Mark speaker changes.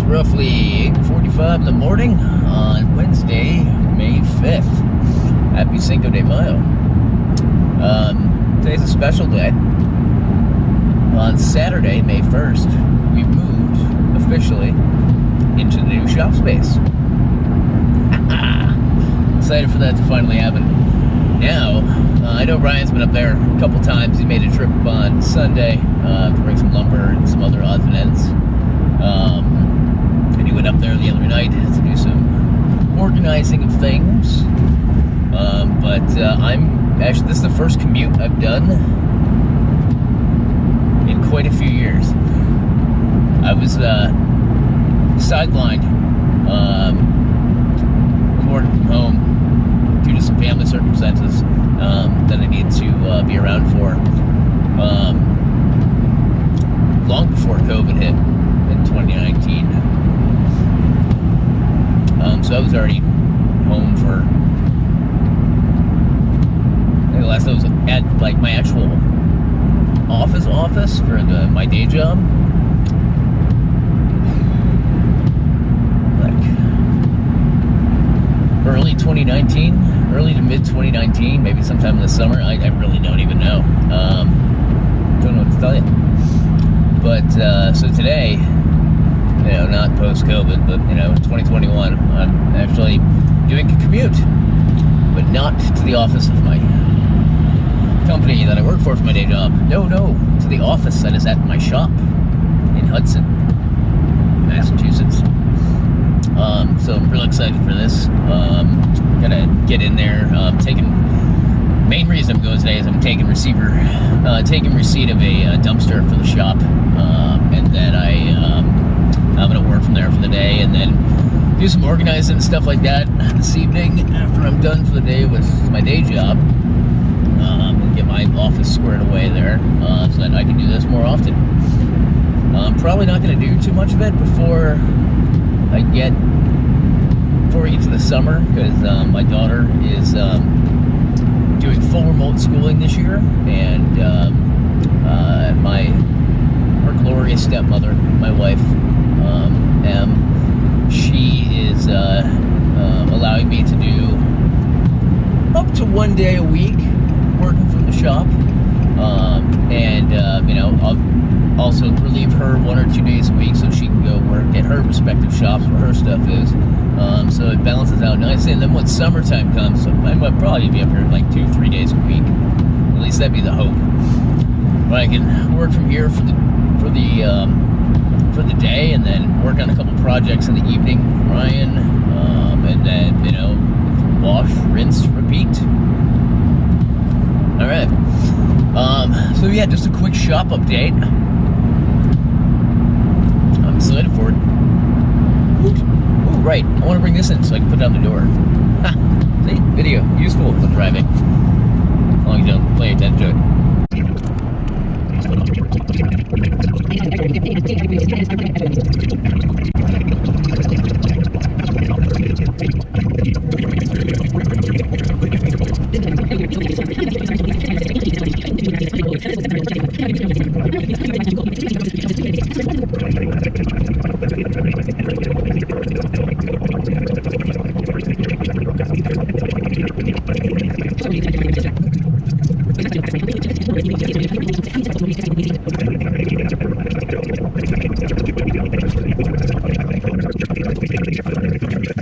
Speaker 1: roughly 8:45 in the morning on Wednesday, May 5th. Happy Cinco de Mayo. Today's a special day. On Saturday, May 1st, we moved officially into the new shop space. Excited for that to finally happen. Now, I know Ryan's been up there a couple times. He made a trip on Sunday to bring some lumber and some other odds and ends. And he went up there the other night to do some organizing of things. But this is the first commute I've done in quite a few years. I was sidelined, working from home due to some family circumstances that I need to be around for. Long before COVID hit in 2019. So I was already home for, I think the last time I was at like my actual office for my day job. Like early 2019, early to mid 2019, maybe sometime in the summer. I really don't even know. Don't know what to tell you. But so today, not post-COVID, but 2021, I'm actually doing a commute, but not to the office of my company that I work for my day job. No, to the office that is at my shop in Hudson, Massachusetts. So I'm really excited for this. Gonna get in there. Main reason I'm going today is I'm taking receipt of a dumpster for the shop, and then I'm gonna work from there for the day, and then do some organizing and stuff like that this evening after I'm done for the day with my day job. And get my office squared away there, so that I can do this more often. I'm probably not gonna do too much of it before we get to the summer, because my daughter is doing full remote schooling this year, and her glorious stepmother, my wife, Em, she is allowing me to do up to 1 day a week working from the shop, and I'll also relieve her 1 or 2 days a week so she can go work at her respective shops where her stuff is. So it balances out nicely. And then when summertime comes, so I might probably be up here like 2-3 days a week. At least that'd be the hope. But I can work from here for the day, and then work on a couple projects in the evening with Ryan, and then wash, rinse, repeat. All right. So yeah, just a quick shop update. I'm excited for it. Ooh, right. I want to bring this in so I can put down the door. Ha! See? Video. Useful when driving. As long as you don't pay attention to it.